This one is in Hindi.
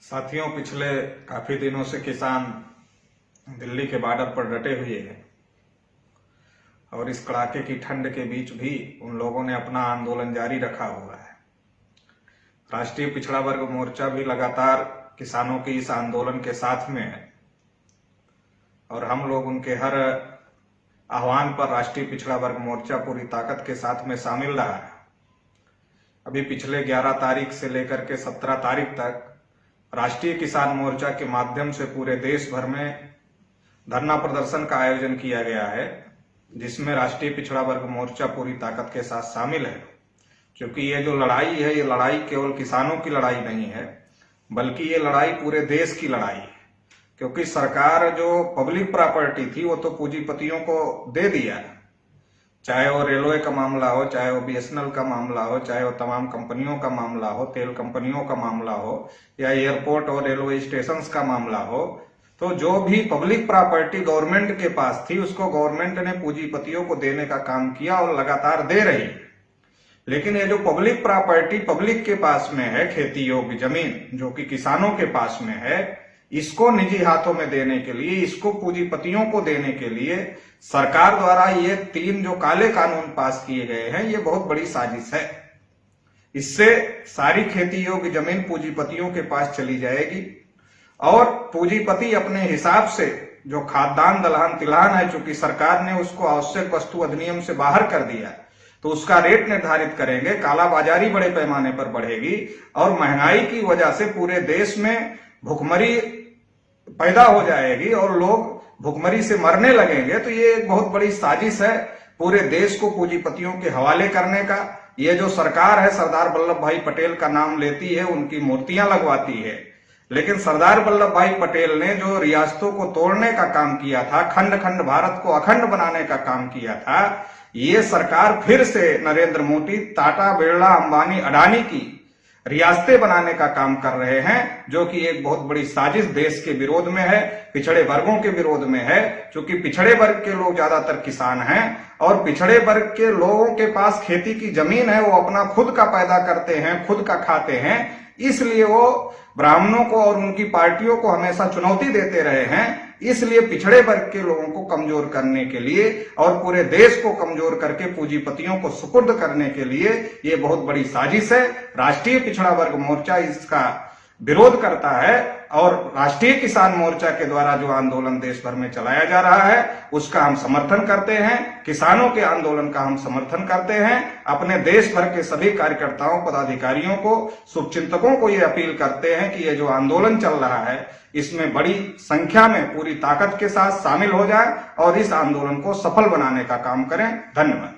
साथियों, पिछले काफी दिनों से किसान दिल्ली के बॉर्डर पर डटे हुए हैं और इस कड़ाके की ठंड के बीच भी उन लोगों ने अपना आंदोलन जारी रखा हुआ है। राष्ट्रीय पिछड़ा वर्ग मोर्चा भी लगातार किसानों के इस आंदोलन के साथ में है और हम लोग उनके हर आह्वान पर राष्ट्रीय पिछड़ा वर्ग मोर्चा पूरी ताकत के साथ में शामिल रहा है। अभी पिछले 11 तारीख से लेकर के 17 तारीख तक राष्ट्रीय किसान मोर्चा के माध्यम से पूरे देश भर में धरना प्रदर्शन का आयोजन किया गया है, जिसमें राष्ट्रीय पिछड़ा वर्ग मोर्चा पूरी ताकत के साथ शामिल है। क्योंकि ये जो लड़ाई है, ये लड़ाई केवल किसानों की लड़ाई नहीं है, बल्कि ये लड़ाई पूरे देश की लड़ाई है। क्योंकि सरकार जो पब्लिक प्रॉपर्टी थी वो तो पूंजीपतियों को दे दिया है, चाहे वो रेलवे का मामला हो, चाहे वो बीएसएनएल का मामला हो, चाहे वो तमाम कंपनियों का मामला हो, तेल कंपनियों का मामला हो, या एयरपोर्ट और रेलवे स्टेशन का मामला हो। तो जो भी पब्लिक प्रॉपर्टी गवर्नमेंट के पास थी उसको गवर्नमेंट ने पूंजीपतियों को देने का काम किया और लगातार दे रही है। लेकिन ये जो पब्लिक प्रॉपर्टी पब्लिक के पास में है, खेती योग्य जमीन जो कि किसानों के पास में है, इसको निजी हाथों में देने के लिए, इसको पूंजीपतियों को देने के लिए सरकार द्वारा ये 3 जो काले कानून पास किए गए हैं, ये बहुत बड़ी साजिश है। इससे सारी खेती योग्य जमीन पूंजीपतियों के पास चली जाएगी और पूंजीपति अपने हिसाब से जो खाद्यान्न दलहन तिलहन है, चूंकि सरकार ने उसको आवश्यक वस्तु अधिनियम से बाहर कर दिया है, तो उसका रेट निर्धारित करेंगे। कालाबाजारी बड़े पैमाने पर बढ़ेगी और महंगाई की वजह से पूरे देश में भुखमरी पैदा हो जाएगी और लोग भुखमरी से मरने लगेंगे। तो ये एक बहुत बड़ी साजिश है पूरे देश को पूंजीपतियों के हवाले करने का। ये जो सरकार है, सरदार वल्लभ भाई पटेल का नाम लेती है, उनकी मूर्तियां लगवाती है, लेकिन सरदार वल्लभ भाई पटेल ने जो रियासतों को तोड़ने का काम किया था, खंड खंड भारत को अखंड बनाने का काम किया था, ये सरकार फिर से नरेंद्र मोदी, टाटा, बिरला, अंबानी, अडानी की रियासतें बनाने का काम कर रहे हैं, जो कि एक बहुत बड़ी साजिश देश के विरोध में है, पिछड़े वर्गों के विरोध में है। क्योंकि पिछड़े वर्ग के लोग ज्यादातर किसान हैं और पिछड़े वर्ग के लोगों के पास खेती की जमीन है, वो अपना खुद का पैदा करते हैं, खुद का खाते हैं, इसलिए वो ब्राह्मणों को और उनकी पार्टियों को हमेशा चुनौती देते रहे हैं। इसलिए पिछड़े वर्ग के लोगों को कमजोर करने के लिए और पूरे देश को कमजोर करके पूंजीपतियों को सुपुर्द करने के लिए ये बहुत बड़ी साजिश है। राष्ट्रीय पिछड़ा वर्ग मोर्चा इसका विरोध करता है और राष्ट्रीय किसान मोर्चा के द्वारा जो आंदोलन देश भर में चलाया जा रहा है उसका हम समर्थन करते हैं। किसानों के आंदोलन का हम समर्थन करते हैं। अपने देश भर के सभी कार्यकर्ताओं, पदाधिकारियों को, शुभचिंतकों को ये अपील करते हैं कि ये जो आंदोलन चल रहा है इसमें बड़ी संख्या में पूरी ताकत के साथ शामिल हो जाए और इस आंदोलन को सफल बनाने का काम करें। धन्यवाद।